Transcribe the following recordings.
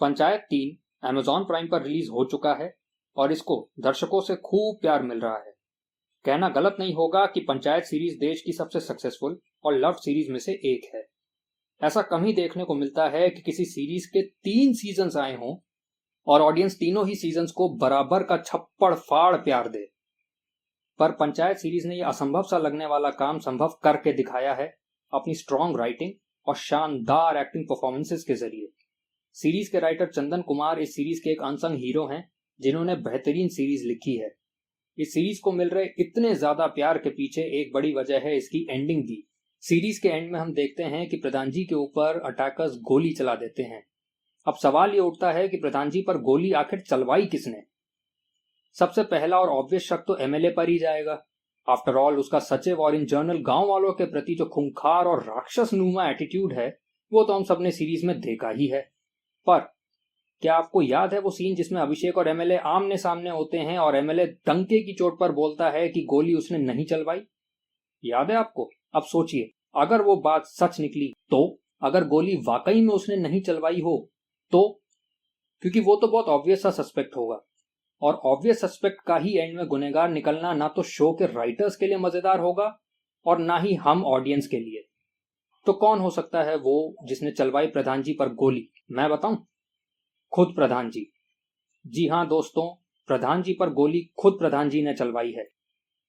Panchayat 3 Amazon prime पर release हो चुका है और इसको दर्शकों से खूब प्यार मिल रहा है। कहना गलत नहीं होगा कि पंचायत सीरीज देश की सबसे सक्सेसफुल और लव्ड सीरीज में से एक है। ऐसा कम ही देखने को मिलता है कि किसी सीरीज के 3 सीजन्स आए हों और ऑडियंस तीनों ही सीजन्स को बराबर का छप्पड़ फाड़ प्यार दे। पर पंचायत सीरीज ने यह असंभव सा लगने वाला काम संभव करके दिखाया है अपनी स्ट्रॉन्ग राइटिंग और शानदार एक्टिंग परफॉर्मेंसेस के जरिए। सीरीज के राइटर चंदन कुमार इस सीरीज के एक अनसंग हीरो हैं जिन्होंने बेहतरीन सीरीज लिखी है। इस सीरीज को मिल रहे इतने ज्यादा प्यार के पीछे एक बड़ी वजह है इसकी एंडिंग भी। सीरीज के एंड में हम देखते हैं कि प्रधान जी के ऊपर अटैकर्स गोली चला देते हैं। अब सवाल ये उठता है कि प्रधान जी पर गोली आखिर चलवाई किसने। सबसे पहला और ऑब्वियस शक तो एमएलए पर ही जाएगा। आफ्टर ऑल उसका सचिव और इन जनरल गांव वालों के प्रति जो खूंखार और राक्षस नुमा एटीट्यूड है वो तो हम सबने सीरीज में देखा ही है। पर क्या आपको याद है वो सीन जिसमें अभिषेक और एमएलए आमने सामने होते हैं और एमएलए डंके की चोट पर बोलता है कि गोली उसने नहीं चलवाई? याद है आपको? अब सोचिए, अगर वो बात सच निकली तो, अगर गोली वाकई में उसने नहीं चलवाई हो तो, क्योंकि वो तो बहुत ऑब्वियस सा सस्पेक्ट होगा और ऑब्वियस सस्पेक्ट का ही एंड में गुनहगार निकलना ना तो शो के राइटर्स के लिए मजेदार होगा और ना ही हम ऑडियंस के लिए। तो कौन हो सकता है वो जिसने चलवाई प्रधान जी पर गोली? मैं बताऊं? खुद प्रधान जी। जी हाँ दोस्तों, प्रधान जी पर गोली खुद प्रधान जी ने चलवाई है।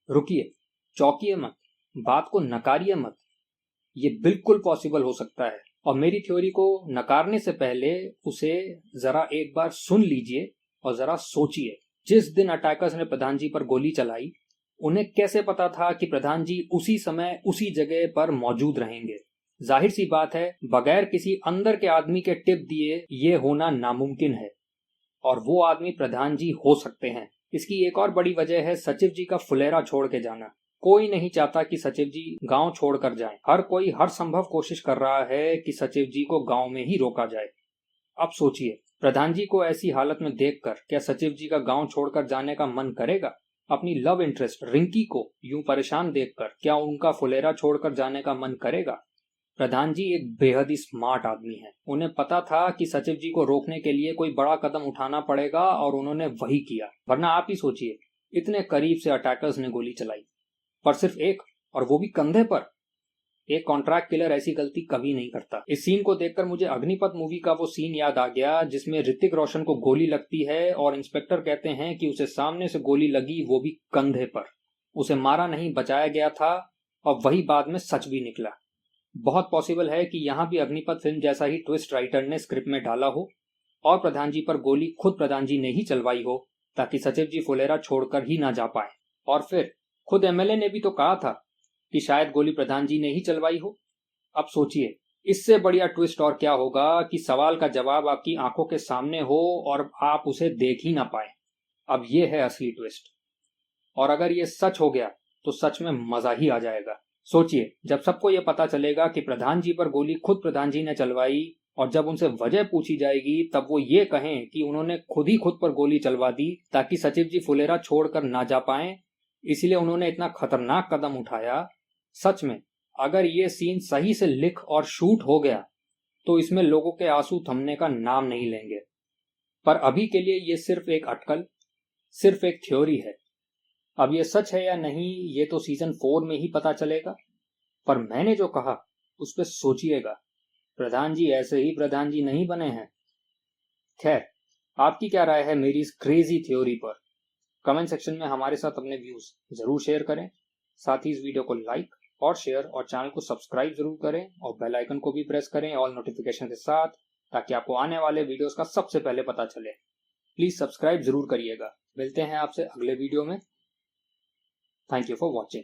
रुकिए, चौंकिए मत, बात को नकारिए मत, ये बिल्कुल पॉसिबल हो सकता है। और मेरी थ्योरी को नकारने से पहले उसे जरा एक बार सुन लीजिए और जरा सोचिए। जिस दिन अटैकर्स ने प्रधान जी पर गोली चलाई, उन्हें कैसे पता था कि प्रधान जी उसी समय उसी जगह पर मौजूद रहेंगे? जाहिर सी बात है, बगैर किसी अंदर के आदमी के टिप दिए ये होना नामुमकिन है और वो आदमी प्रधान जी हो सकते हैं। इसकी एक और बड़ी वजह है सचिव जी का फुलेरा छोड़ के जाना। कोई नहीं चाहता कि सचिव जी गांव छोड़कर जाएं। हर कोई हर संभव कोशिश कर रहा है कि सचिव जी को गांव में ही रोका जाए। अब सोचिए, प्रधान जी को ऐसी हालत में देखकर क्या सचिव जी का गांव छोड़कर जाने का मन करेगा? अपनी लव इंटरेस्ट रिंकी को यूं परेशान देखकर क्या उनका फुलेरा छोड़कर जाने का मन करेगा? प्रधान जी एक बेहद ही स्मार्ट आदमी है। उन्हें पता था कि सचिव जी को रोकने के लिए कोई बड़ा कदम उठाना पड़ेगा और उन्होंने वही किया। वरना आप ही सोचिए, इतने करीब से अटैकर्स ने गोली चलाई, पर सिर्फ एक, और वो भी कंधे पर। एक कॉन्ट्रैक्ट किलर ऐसी गलती कभी नहीं करता। इस सीन को देखकर मुझे अग्निपथ मूवी का वो सीन याद आ गया जिसमें ऋतिक रोशन को गोली लगती है और इंस्पेक्टर कहते हैं कि उसे सामने से गोली लगी, वो भी कंधे पर। उसे मारा नहीं, बचाया गया था और वही बाद में सच भी निकला। बहुत पॉसिबल है कि यहाँ भी अग्निपथ फिल्म जैसा ही ट्विस्ट राइटर ने स्क्रिप्ट में डाला हो और प्रधान जी पर गोली खुद प्रधान जी ने ही चलवाई हो ताकि सचिव जी फुलेरा छोड़कर ही ना जा पाए। और फिर खुद एमएलए ने भी तो कहा था कि शायद गोली प्रधान जी ने ही चलवाई हो। अब सोचिए, इससे बढ़िया ट्विस्ट और क्या होगा कि सवाल का जवाब आपकी आंखों के सामने हो और आप उसे देख ही ना पाए। अब ये है असली ट्विस्ट, और अगर ये सच हो गया तो सच में मजा ही आ जाएगा। सोचिए, जब सबको यह पता चलेगा कि प्रधान जी पर गोली खुद प्रधान जी ने चलवाई और जब उनसे वजह पूछी जाएगी तब वो ये कहें कि उन्होंने खुद ही खुद पर गोली चलवा दी ताकि सचिव जी फुलेरा छोड़कर ना जा पाए, इसलिए उन्होंने इतना खतरनाक कदम उठाया। सच में अगर ये सीन सही से लिख और शूट हो गया तो इसमें लोगों के आंसू थमने का नाम नहीं लेंगे। पर अभी के लिए ये सिर्फ एक अटकल, सिर्फ एक थ्योरी है। अब ये सच है या नहीं ये तो सीजन 4 में ही पता चलेगा। पर मैंने जो कहा उस पर सोचिएगा, प्रधान जी ऐसे ही प्रधान जी नहीं बने हैं। खैर, आपकी क्या राय है मेरी इस क्रेजी थ्योरी पर? कमेंट सेक्शन में हमारे साथ अपने व्यूज जरूर शेयर करें। साथ ही इस वीडियो को लाइक और शेयर और चैनल को सब्सक्राइब जरूर करें और बेल आइकन को भी प्रेस करें ऑल नोटिफिकेशन के साथ, ताकि आपको आने वाले वीडियोस का सबसे पहले पता चले। प्लीज सब्सक्राइब जरूर करिएगा। मिलते हैं आपसे अगले वीडियो में। Thank you for watching.